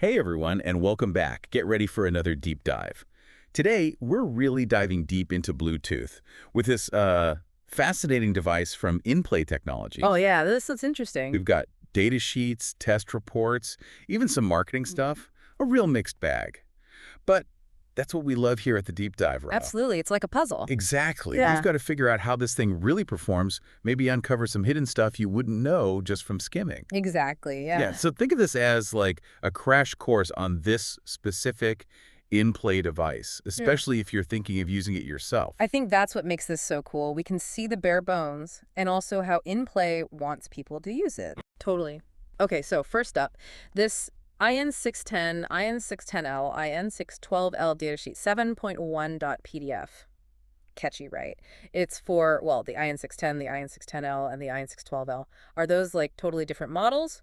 Hey everyone, and welcome back. Get ready for another deep dive. Today, we're really diving deep into Bluetooth with this fascinating device from InPlay Technology. Oh yeah, this looks interesting. We've got data sheets, test reports, even some marketing stuff. A real mixed bag. But that's what we love here at the Deep Dive, Rao. Absolutely, it's like a puzzle. Exactly. Yeah. We've got to figure out how this thing really performs, maybe uncover some hidden stuff you wouldn't know just from skimming. Exactly, yeah. Yeah, so think of this as like a crash course on this specific in-play device, especially if you're thinking of using it yourself. I think that's what makes this so cool. We can see the bare bones and also how InPlay wants people to use it. Totally. Okay, so first up, this IN610, IN610L, IN612L datasheet 7.1.pdf. Catchy, right? It's for, well, the IN610, the IN610L, and the IN612L. Are those like totally different models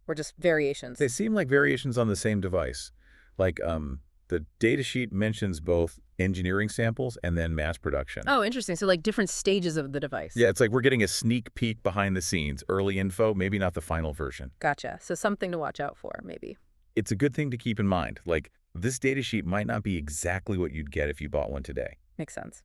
or just variations? They seem like variations on the same device. Like the datasheet mentions both engineering samples and then mass production. Oh, interesting. So like different stages of the device. Yeah, it's like we're getting a sneak peek behind the scenes, early info, maybe not the final version. Gotcha. So something to watch out for, maybe. It's a good thing to keep in mind. Like, this datasheet might not be exactly what you'd get if you bought one today. Makes sense.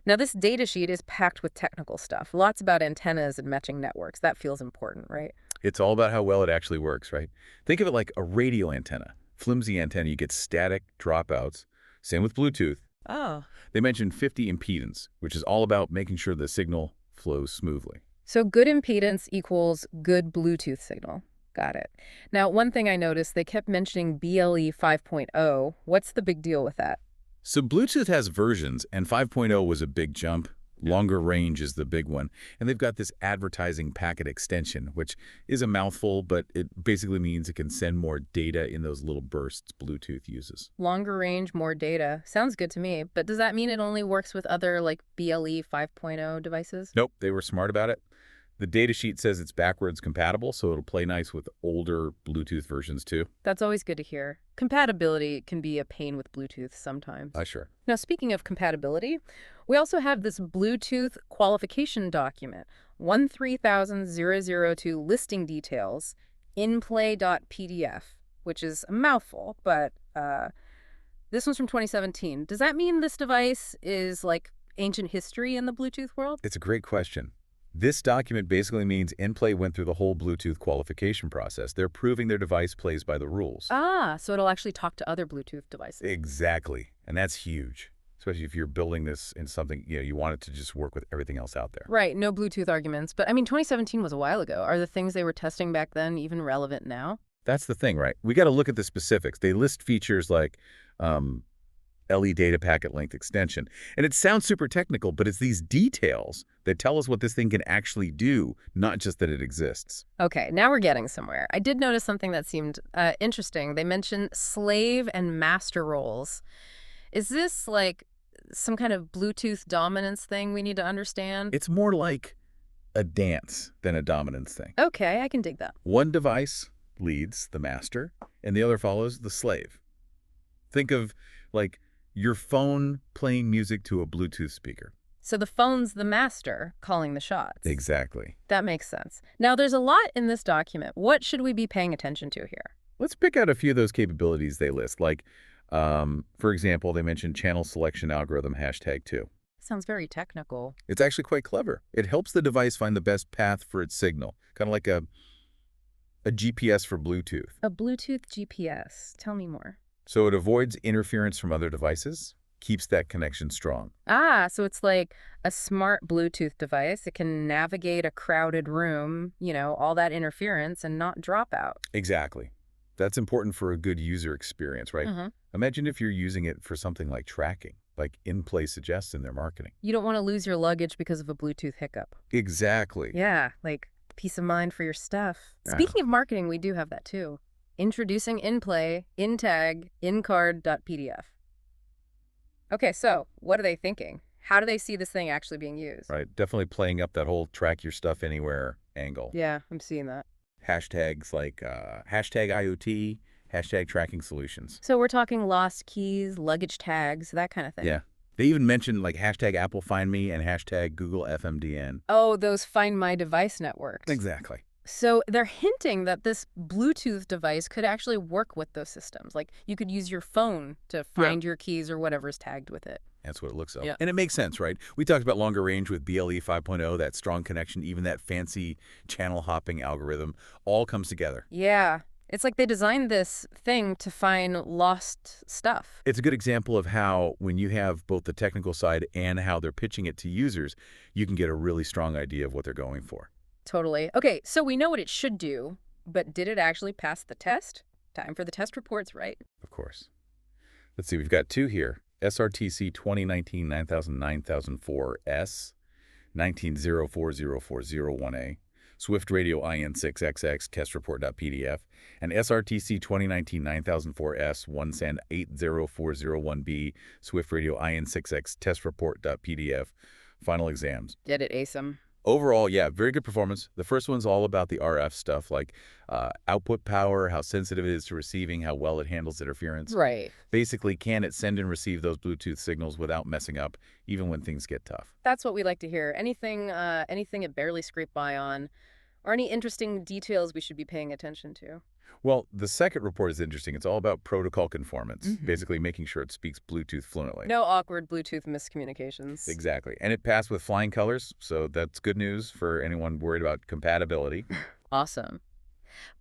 Now, this datasheet is packed with technical stuff. Lots about antennas and matching networks. That feels important, right? It's all about how well it actually works, right? Think of it like a radio antenna. Flimsy antenna, you get static dropouts. Same with Bluetooth. Oh. They mentioned 50 impedance, which is all about making sure the signal flows smoothly. So good impedance equals good Bluetooth signal. Got it. Now, one thing I noticed, they kept mentioning BLE 5.0. What's the big deal with that? So Bluetooth has versions, and 5.0 was a big jump. Longer range is the big one. And they've got this advertising packet extension, which is a mouthful, but it basically means it can send more data in those little bursts Bluetooth uses. Longer range, more data. Sounds good to me. But does that mean it only works with other, like, BLE 5.0 devices? Nope, they were smart about it. The datasheet says it's backwards compatible, so it'll play nice with older Bluetooth versions too. That's always good to hear. Compatibility can be a pain with Bluetooth sometimes. Sure. Now, speaking of compatibility, we also have this Bluetooth qualification document, 13002 listing details, inplay.pdf, which is a mouthful, but this one's from 2017. Does that mean this device is like ancient history in the Bluetooth world? It's a great question. This document basically means InPlay went through the whole Bluetooth qualification process. They're proving their device plays by the rules. Ah, so it'll actually talk to other Bluetooth devices. Exactly. And that's huge, especially if you're building this in something, you want it to just work with everything else out there. Right, no Bluetooth arguments. But I mean, 2017 was a while ago. Are the things they were testing back then even relevant now? That's the thing, right? We got to look at the specifics. They list features like LE data packet length extension. And it sounds super technical, but it's these details that tell us what this thing can actually do, not just that it exists. Okay, now we're getting somewhere. I did notice something that seemed interesting. They mentioned slave and master roles. Is this like some kind of Bluetooth dominance thing we need to understand? It's more like a dance than a dominance thing. Okay, I can dig that. One device leads the master, and the other follows the slave. Think of like your phone playing music to a Bluetooth speaker. So the phone's the master calling the shots. Exactly. That makes sense. Now, there's a lot in this document. What should we be paying attention to here? Let's pick out a few of those capabilities they list. Like, for example, they mentioned channel selection algorithm #2. Sounds very technical. It's actually quite clever. It helps the device find the best path for its signal, kind of like a GPS for Bluetooth. A Bluetooth GPS. Tell me more. So it avoids interference from other devices, keeps that connection strong. Ah, so it's like a smart Bluetooth device. It can navigate a crowded room, all that interference and not drop out. Exactly. That's important for a good user experience, right? Mm-hmm. Imagine if you're using it for something like tracking, like InPlay suggests in their marketing. You don't want to lose your luggage because of a Bluetooth hiccup. Exactly. Yeah, like peace of mind for your stuff. Speaking of marketing, we do have that too. Introducing InPlay, InTag, InCard.pdf. Okay, so what are they thinking? How do they see this thing actually being used? Right, definitely playing up that whole track your stuff anywhere angle. Yeah, I'm seeing that. Hashtags like hashtag IoT, hashtag tracking solutions. So we're talking lost keys, luggage tags, that kind of thing. Yeah. They even mentioned like hashtag Apple Find Me and hashtag Google FMDN. Oh, those Find My Device networks. Exactly. So they're hinting that this Bluetooth device could actually work with those systems. Like you could use your phone to find your keys or whatever's tagged with it. That's what it looks like. Yeah. And it makes sense, right? We talked about longer range with BLE 5.0, that strong connection, even that fancy channel hopping algorithm, all comes together. Yeah. It's like they designed this thing to find lost stuff. It's a good example of how when you have both the technical side and how they're pitching it to users, you can get a really strong idea of what they're going for. Totally. Okay, so we know what it should do, but did it actually pass the test? Time for the test reports, right? Of course. Let's see, we've got two here. SRTC 2019 9004S, 190404001A, Swift Radio IN610 test report.pdf, and SRTC 2019 9004S, 1SAN80401B, Swift Radio IN610 test report.pdf. Final exams. Did it ace 'em? Overall, yeah, very good performance. The first one's all about the RF stuff, like output power, how sensitive it is to receiving, how well it handles interference. Right. Basically, can it send and receive those Bluetooth signals without messing up, even when things get tough? That's what we like to hear. Anything it barely scraped by on, or any interesting details we should be paying attention to. Well, the second report is interesting. It's all about protocol conformance, Mhm. basically making sure it speaks Bluetooth fluently. No awkward Bluetooth miscommunications. Exactly. And it passed with flying colors, so that's good news for anyone worried about compatibility. Awesome.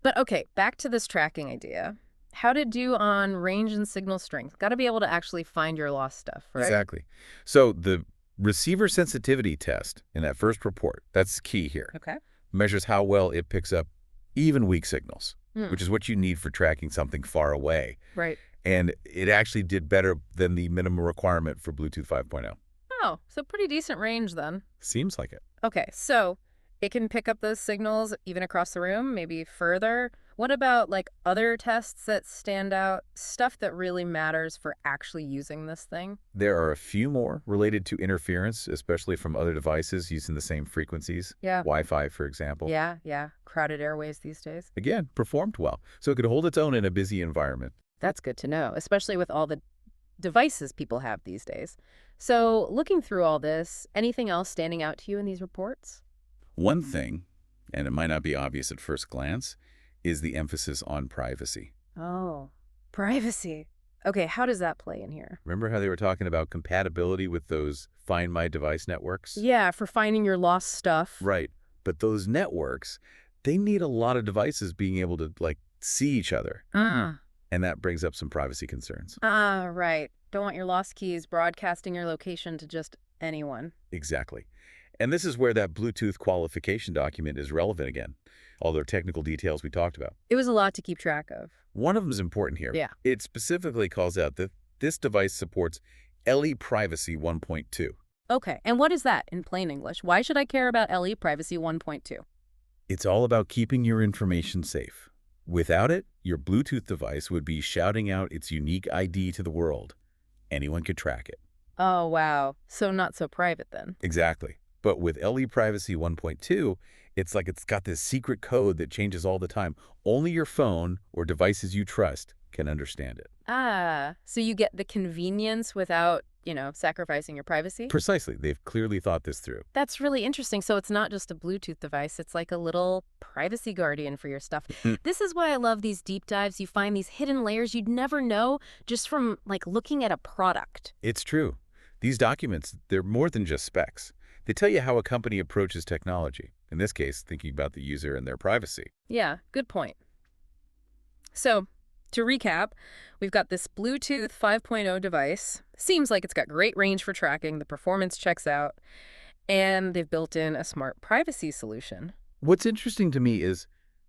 But okay, back to this tracking idea. How'd it do on range and signal strength? Got to be able to actually find your lost stuff, right? Exactly. So the receiver sensitivity test in that first report, that's key here, Okay. measures how well it picks up even weak signals, Hmm. which is what you need for tracking something far away. Right. And it actually did better than the minimum requirement for Bluetooth 5.0. Oh, so pretty decent range then. Seems like it. Okay, so it can pick up those signals even across the room, maybe further. What about like other tests that stand out, stuff that really matters for actually using this thing? There are a few more related to interference, especially from other devices using the same frequencies. Yeah. Wi-Fi, for example. Yeah. Crowded airways these days. Again, performed well, so it could hold its own in a busy environment. That's good to know, especially with all the devices people have these days. So looking through all this, anything else standing out to you in these reports? One thing, and it might not be obvious at first glance, is the emphasis on privacy. Oh, privacy. Okay, how does that play in here? Remember how they were talking about compatibility with those Find My Device networks? Yeah, for finding your lost stuff. Right. But those networks, they need a lot of devices being able to, like, see each other. And that brings up some privacy concerns. Right. Don't want your lost keys broadcasting your location to just anyone. Exactly. And this is where that Bluetooth qualification document is relevant again. All the technical details we talked about. It was a lot to keep track of. One of them is important here. Yeah. It specifically calls out that this device supports LE Privacy 1.2. Okay, and what is that in plain English? Why should I care about LE Privacy 1.2? It's all about keeping your information safe. Without it, your Bluetooth device would be shouting out its unique ID to the world. Anyone could track it. Oh, wow. So not so private then. Exactly. But with LE Privacy 1.2, it's like it's got this secret code that changes all the time. Only your phone or devices you trust can understand it. So you get the convenience without, sacrificing your privacy? Precisely. They've clearly thought this through. That's really interesting. So it's not just a Bluetooth device. It's like a little privacy guardian for your stuff. This is why I love these deep dives. You find these hidden layers you'd never know just from, looking at a product. It's true. These documents, they're more than just specs. They tell you how a company approaches technology. In this case, thinking about the user and their privacy. Yeah, good point. So, to recap, we've got this Bluetooth 5.0 device. Seems like it's got great range for tracking, the performance checks out, and they've built in a smart privacy solution. What's interesting to me is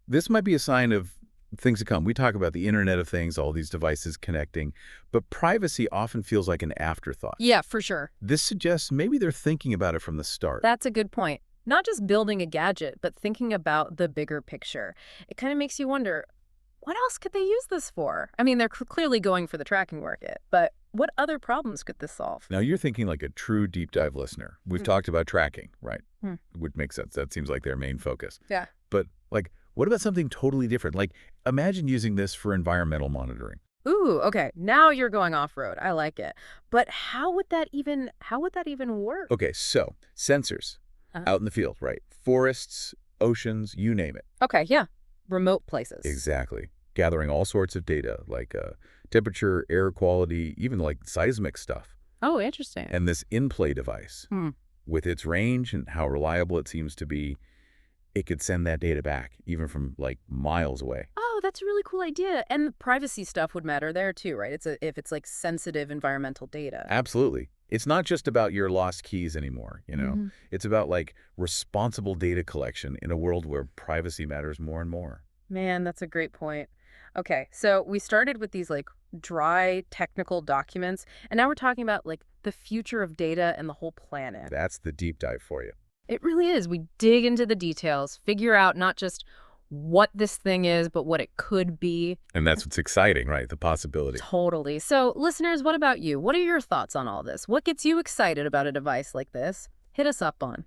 this might be a sign of things to come. We talk about the Internet of Things, all these devices connecting, but privacy often feels like an afterthought. Yeah, for sure. This suggests maybe they're thinking about it from the start. That's a good point. Not just building a gadget, but thinking about the bigger picture. It kind of makes you wonder, what else could they use this for? I mean, they're clearly going for the tracking market, but what other problems could this solve? Now, you're thinking like a true deep dive listener. We've talked about tracking, right? Would make sense. That seems like their main focus. Yeah. But, what about something totally different? Imagine using this for environmental monitoring. Ooh, okay. Now you're going off-road. I like it. But how would that even work? Okay, so sensors out in the field, right? Forests, oceans, you name it. Okay, yeah. Remote places. Exactly. Gathering all sorts of data, like temperature, air quality, even like seismic stuff. Oh, interesting. And this InPlay device, Hmm. with its range and how reliable it seems to be, it could send that data back, even from, like, miles away. Oh, that's a really cool idea. And the privacy stuff would matter there too, right? If it's like sensitive environmental data. Absolutely. It's not just about your lost keys anymore, you know? Mm-hmm. It's about, like, responsible data collection in a world where privacy matters more and more. Man, that's a great point. Okay, so we started with these like dry technical documents, and now we're talking about like the future of data and the whole planet. That's the deep dive for you. It really is. We dig into the details, figure out not just what this thing is, but what it could be. And that's what's exciting, right? The possibility. Totally. So, listeners, what about you? What are your thoughts on all this? What gets you excited about a device like this? Hit us up on